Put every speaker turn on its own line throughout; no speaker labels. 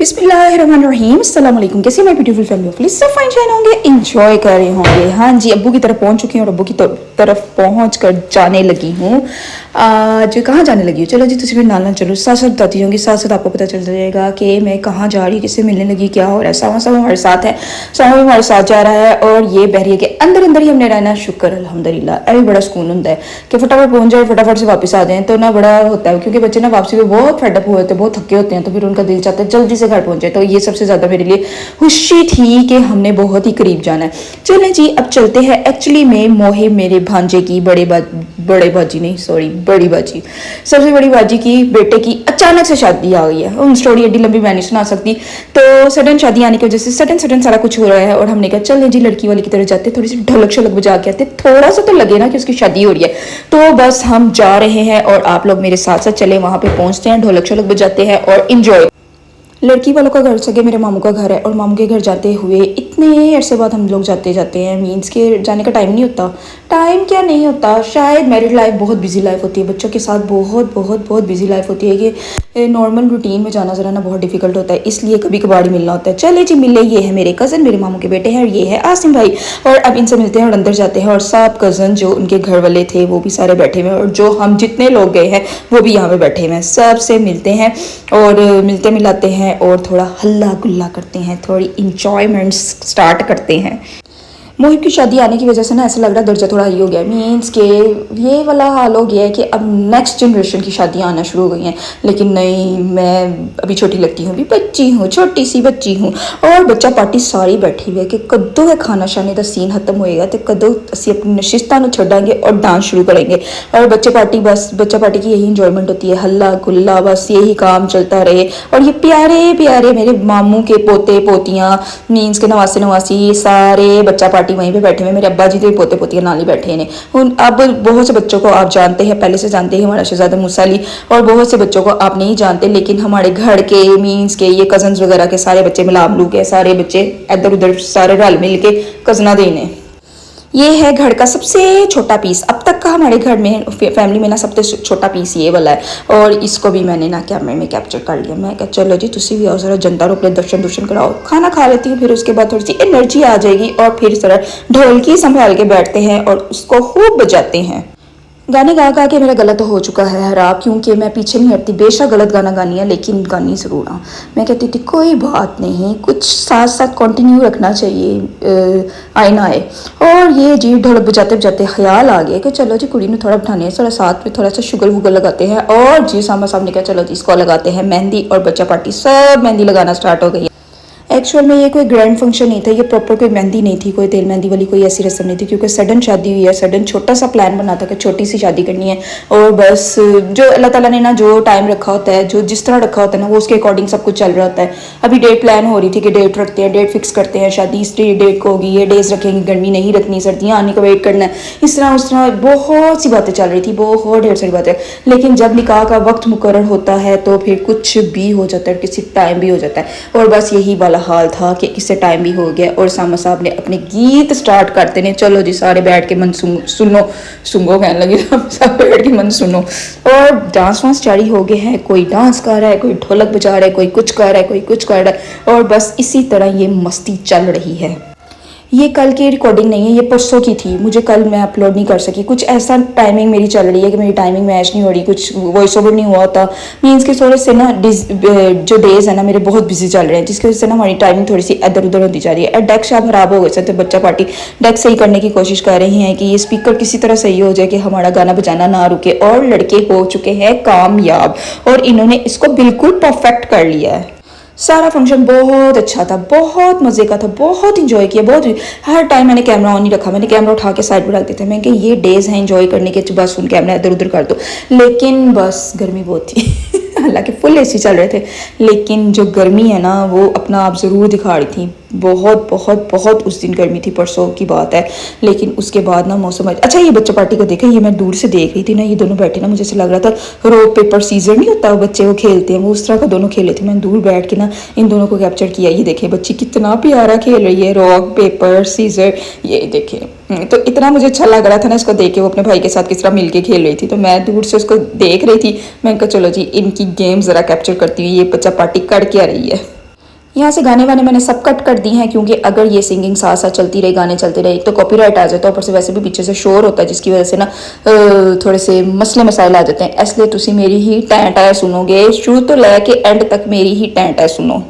बिस्मिल्लाहिर्रहमानिर्रहीम, अस्सलाम वालेकुम। कैसे मैं ब्यूटीफुल फैमिली ऑफ सब फाइन शाइन होंगे, एंजॉय कर रहे होंगे। हाँ जी, अब्बू की तरफ पहुंच चुकी हूँ और अब्बू की तरफ पहुंच कर जाने लगी हूँ। आज कहाँ जाने लगी हूँ? चलो जी, तुझे भी नाल चलो, साथ साथ बताती होंगी, साथ साथ आपको पता चल जाएगा कि मैं कहाँ जा रही हूँ, किससे मिलने लगी, क्या हो रहा है। सामा सामा हमारे साथ है, सामा भी हमारे साथ जा रहा है और ये बहरिया के अंदर अंदर ही हमने रहना। शुक्र अल्हम्दुलिल्लाह, अभी बड़ा सुकून होता है कि फटाफट पहुंच जाए, फटाफट से वापस आ जाए, तो ना बड़ा होता है, क्योंकि बच्चे ना वापसी में बहुत फेडअप हुए होते हैं, बहुत थके होते हैं, तो फिर उनका दिल चाहता है जल्दी से घर पहुंच जाए। तो ये सबसे ज़्यादा मेरे लिए खुशी थी कि हमने बहुत ही करीब जाना है। चलें जी, अब चलते हैं। एक्चुअली में मोहे मेरे भांजे की बड़ी बाजी, सबसे बड़ी बाजी की बेटे की अचानक से शादी आ गई है। उन स्टोरी एडी लंबी मैं नहीं सुना सकती, तो सडन शादी आने की वजह से सडन सारा कुछ हो रहा है और हमने कहा चलें जी लड़की वाली की तरह जाते, थोड़ी सी ढोलक शलक बजा के आते, थोड़ा सा तो लगे ना कि उसकी शादी हो रही है। तो बस हम जा रहे हैं और आप लोग मेरे साथ साथ चले, वहां पे पहुंचते हैं, ढोलक शलक बजाते हैं और इंजॉय। लड़की वालों का घर सगे मेरे मामू का घर है और मामू के घर जाते हुए इतने अरसे बाद हम लोग जाते हैं, मीन्स के जाने का टाइम नहीं होता। टाइम क्या नहीं होता, शायद मैरिड लाइफ बहुत बिजी लाइफ होती है, बच्चों के साथ बहुत बिजी लाइफ होती है कि नॉर्मल रूटीन में जाना जरा ना बहुत डिफिकल्ट होता है, इसलिए कभी कभार ही मिलना होता है। चले जी मिले, ये है मेरे कज़न, मेरे मामू के बेटे हैं और ये है आसिम भाई। और अब इनसे मिलते हैं और अंदर जाते हैं और सब कज़न जो उनके घर वाले थे वो भी सारे बैठे हुए हैं और जो हम जितने लोग गए हैं वो भी यहाँ पे बैठे हुए हैं। सबसे मिलते हैं और मिलते मिलाते हैं और थोड़ा हल्ला गुल्ला करते हैं, थोड़ी इंजॉयमेंट स्टार्ट करते हैं। मोहिब की शादी आने की वजह से ना ऐसा लग रहा है दर्जा थोड़ा हाई हो गया है, मीन्स के ये वाला हाल हो गया है कि अब नेक्स्ट जनरेशन की शादियां आना शुरू हो गई हैं। लेकिन नहीं, मैं अभी छोटी लगती हूँ, अभी बच्ची हूँ, छोटी सी बच्ची हूँ। और बच्चा पार्टी सारी बैठी हुई है कि कदों है खाना शाने का सीन खत्म होएगा तो कदों असी अपनी नशिस्तां छड्डांगे और डांस शुरू करेंगे। और बच्चा पार्टी की यही इंजॉयमेंट होती है, हल्ला गुल्ला, बस यही काम चलता रहे। और ये प्यारे प्यारे मेरे मामू के पोते पोतियाँ, मीन्स के नवासे नवासी, सारे बच्चा पार्टी वहीं पे बैठे हुए। मेरे अब्बा जी तो पोते पोतियां नाल ही बैठे हैं। अब बहुत से बच्चों को आप जानते हैं, पहले से जानते हैं, हमारा शहजादा मूसा अली, और बहुत से बच्चों को आप नहीं जानते, लेकिन हमारे घर के मीन्स के ये कजन्स वगैरह के सारे बच्चे मिला मिलू के, सारे बच्चे इधर उधर सारे रल मिल के कजना देने। ये है घर का सबसे छोटा पीस अब तक का, हमारे घर में फैमिली में ना सबसे छोटा पीस ये वाला है। और इसको भी मैंने ना कैमरे में कैप्चर कर लिया। मैं कहा चलो जी तुसी भी आओ, जरा जनता रो अपने दर्शन कराओ, खाना खा लेती हूँ, फिर उसके बाद थोड़ी सी एनर्जी आ जाएगी और फिर जरा ढोलकी संभाल के बैठते हैं और उसको खूब बजाते हैं। गाने गा गा के मेरा गला तो हो चुका है खराब, क्योंकि मैं पीछे नहीं हटती, बेशक गलत गाना गानी है लेकिन गानी ज़रूर हाँ। मैं कहती थी कोई बात नहीं, कुछ साथ साथ कंटिन्यू रखना चाहिए, आए ना आए। और ये जी ढोलक बजाते बजाते ख्याल आ गया कि चलो जी कुड़ी ने थोड़ा बिठाने थोड़ा साथ में थोड़ा सा शुगर वुगर लगाते हैं। और जी सामा साहब ने कहा चलो जी इसको लगाते हैं मेहंदी, और बच्चा पार्टी सब मेहंदी लगाना स्टार्ट हो गई। एक्चुअल में ये कोई ग्रैंड फंक्शन नहीं था, ये प्रॉपर कोई मेहंदी नहीं थी, कोई तेल मेहंदी वाली कोई ऐसी रस्म नहीं थी, क्योंकि सडन शादी हुई है, सडन छोटा सा प्लान बना था कि छोटी सी शादी करनी है। और बस जो अल्लाह ताला ने ना जो टाइम रखा होता है, जो जिस तरह रखा होता है ना, वो उसके अकॉर्डिंग सब कुछ चल रहा होता है। अभी डेट प्लान हो रही थी कि डेट रखते हैं, डेट फिक्स करते हैं, शादी इस डेट को होगी, ये डेज रखेंगे, गर्मी नहीं रखनी, सर्दियाँ आने का वेट करना है, इस तरह उस तरह बहुत सी बातें चल रही थी, बहुत ढेर सारी बातें। लेकिन जब निकाह का वक्त मुकर्रर होता है तो फिर कुछ भी हो जाता है, किसी टाइम भी हो जाता है। और बस यही वाला हाल था कि इससे टाइम भी हो गया और सामा साहब ने अपने गीत स्टार्ट करते ने, चलो जी सारे बैठ के मन सुनो कहने लगे, सब बैठ के मन सुनो। और डांस वांस जारी हो गए हैं, कोई डांस कर रहा है, कोई ढोलक बजा रहा है, कोई कुछ कर रहा है, कोई कुछ कर रहा है, और बस इसी तरह ये मस्ती चल रही है। ये कल की रिकॉर्डिंग नहीं है, ये परसों की थी, मुझे कल मैं अपलोड नहीं कर सकी, कुछ ऐसा टाइमिंग मेरी चल रही है कि मेरी टाइमिंग मैच नहीं हो रही, कुछ वॉइस ओवर नहीं हुआ होता, मीन्स के थोड़े से ना जो डेज है ना मेरे बहुत बिजी चल रहे हैं, जिसकी वजह से ना हमारी टाइमिंग थोड़ी सी इधर उधर होती जा रही है। डेक शायद खराब हो गए, तो बच्चा पार्टी डेक सही करने की कोशिश कर रही हैं कि ये स्पीकर किसी तरह सही हो जाए कि हमारा गाना बजाना ना रुके। और लड़के हो चुके हैं कामयाब और इन्होंने इसको बिल्कुल परफेक्ट कर लिया है। सारा फंक्शन बहुत अच्छा था, बहुत मज़े का था, बहुत इंजॉय किया, बहुत। हर टाइम मैंने कैमरा ऑन नहीं रखा, मैंने कैमरा उठा के साइड पर रख देते, मैं कि ये डेज हैं इंजॉय करने के, बस उन कैमरा इधर उधर कर दो। लेकिन बस गर्मी बहुत थी हालांकि फुल एसी चल रहे थे, लेकिन जो गर्मी है ना वो अपना आप ज़रूर दिखा रही थी। बहुत उस दिन गर्मी थी, परसों की बात है। लेकिन उसके बाद ना मौसम अच्छा। ये बच्चा पार्टी को देखा, ये मैं दूर से देख रही थी ना, ये दोनों बैठे ना, मुझे ऐसा लग रहा था रॉक पेपर सीजर नहीं होता, बच्चे वो खेलते हैं, वो उस तरह का दोनों खेले थे। मैं दूर बैठ के ना इन दोनों को कैप्चर किया। ये देखे बच्ची कितना प्यारा खेल रही है, रॉक पेपर सीजर, ये देखे। तो इतना मुझे अच्छा लग रहा था ना इसको देख के, वो अपने भाई के साथ किस तरह मिलके खेल रही थी, तो मैं दूर से उसको देख रही थी। मैं कहा चलो जी इनकी गेम ज़रा कैप्चर करती हुई ये बच्चा पार्टी कर क्या रही है। यहाँ से गाने वाने मैंने सब कट कर दी हैं, क्योंकि अगर ये सिंगिंग साथ साथ चलती रही, गाने चलते रहे, एक तो कॉपीराइट आ जाता है, ऊपर से वैसे भी पीछे से शोर होता है जिसकी वजह से ना थोड़े से मसले मसाइल आ जाते हैं। इसलिए तुसी मेरी ही टैं टैं सुनोगे, शुरू तो लेके एंड तक मेरी ही टैं टैं सुनो।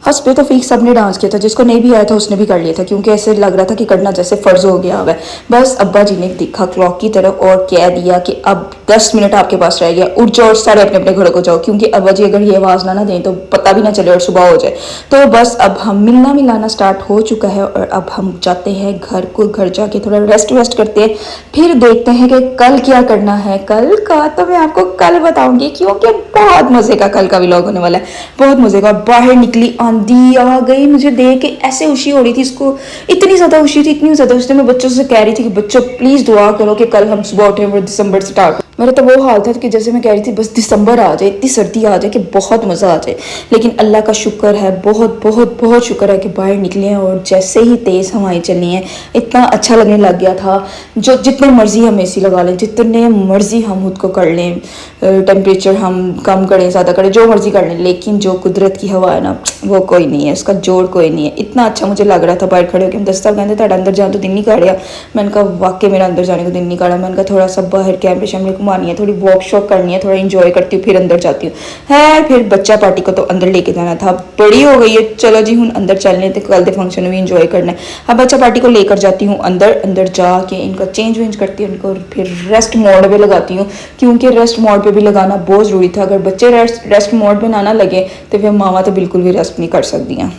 हंस पे तो फीक सब ने डांस किया था, जिसको नहीं भी आया था उसने भी कर लिया था, क्योंकि ऐसे लग रहा था कि करना जैसे फ़र्ज़ हो गया है। बस अब्बा जी ने देखा क्लॉक की तरफ और कह दिया कि अब 10 मिनट आपके पास रह गया, उठ जाओ और सारे अपने अपने घरों को जाओ, क्योंकि अब्बा जी अगर ये आवाज़ ना दें तो पता भी ना चले और सुबह हो जाए। तो बस अब हम मिलना मिलाना स्टार्ट हो चुका है और अब हम जाते हैं घर को, घर जाके थोड़ा रेस्ट वेस्ट करते हैं, फिर देखते हैं कि कल क्या करना है। कल का तो मैं आपको कल बताऊंगी, क्योंकि बहुत मज़े का कल का व्लॉग होने वाला है, बहुत मज़े का। बाहर निकली, आंधी आ गई, मुझे देख के ऐसे खुशी हो रही थी, इसको इतनी ज़्यादा खुशी थी, इतनी ज़्यादा खुशी थी। मैं बच्चों से कह रही थी कि बच्चों प्लीज़ दुआ करो कि कल हम सुबह उठें और दिसंबर स्टार्ट। मेरा तो वो हाल था कि जैसे मैं कह रही थी बस दिसंबर आ जाए, इतनी सर्दी आ जाए कि बहुत मज़ा आ जाए। लेकिन अल्लाह का शुक्र है, बहुत बहुत बहुत शुक्र है कि बाहर निकले हैं और जैसे ही तेज़ हवाएं चली हैं इतना अच्छा लगने लग गया था। जो जितने मर्जी हम एसी लगा लें, जितने मर्जी हम खुद को कर लें, टेम्परेचर हम कम करें ज़्यादा करें, जो मर्जी कर लें, लेकिन जो कुदरत की हवा है ना वो कोई नहीं है, उसका जोड़ कोई नहीं है। इतना अच्छा मुझे लग रहा था बाहर खड़े होकर। दस्ता कहते ਤੁਹਾਡਾ अंदर जाने तो दिन नहीं कर रहा। मैंने कहा वाकई मेरा अंदर जाने को दिन नहीं कर रहा। मैंने कहा थोड़ा सा बाहर कैमरे शैमरे घुमानी है, थोड़ी वॉक शॉक करनी है, थोड़ा इंजॉय करती हूँ, फिर अंदर जाती हूँ। है फिर बच्चा पार्टी को तो अंदर लेके जाना था, बड़ी हो गई है, चलो जी हूँ अंदर चलने तो कल के फंक्शन में भी इंजॉय करना है। अब बच्चा पार्टी को लेकर जाती हूँ अंदर, अंदर जाके इनका चेंज वेंज करती हूँ, इनको फिर रेस्ट मोड पे लगाती हूँ, क्योंकि रेस्ट मोड पे भी लगाना बहुत ज़रूरी था। अगर बच्चे रेस्ट मोड पे ना लगे तो फिर मामा तो बिल्कुल भी रेस्ट नहीं कर सकती हैं।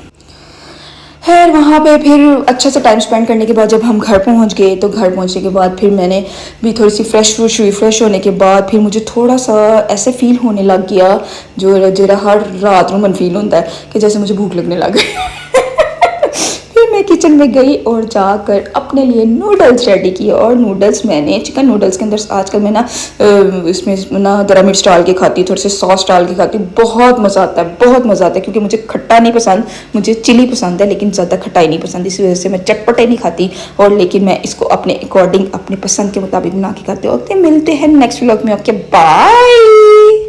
खैर वहाँ पे फिर अच्छा सा टाइम स्पेंड करने के बाद जब हम घर पहुँच गए, तो घर पहुँचने के बाद फिर मैंने भी थोड़ी सी फ्रेश हुई। फ्रेश होने के बाद फिर मुझे थोड़ा सा ऐसे फील होने लग गया, जो जरा हर रात में मन फील होता है कि जैसे मुझे भूख लगने लग गई। फिर मैं किचन में गई और जाकर अपने लिए नूडल्स रेडी किए। और नूडल्स मैंने चिकन नूडल्स के अंदर आजकल मैं ना इसमें ना गरम मिर्च डाल के खाती हूँ, थोड़े से सॉस डाल के खाती हूँ, बहुत मज़ा आता है, बहुत मज़ा आता है। क्योंकि मुझे खट्टा नहीं पसंद, मुझे चिली पसंद है, लेकिन ज़्यादा खटाई नहीं पसंद, इसी वजह से मैं चटपटे नहीं खाती। और लेकिन मैं इसको अपने अकॉर्डिंग, अपने पसंद के मुताबिक बना के खाती हूँ। ओके, मिलते हैं नेक्स्ट व्लॉग में। Okay bye.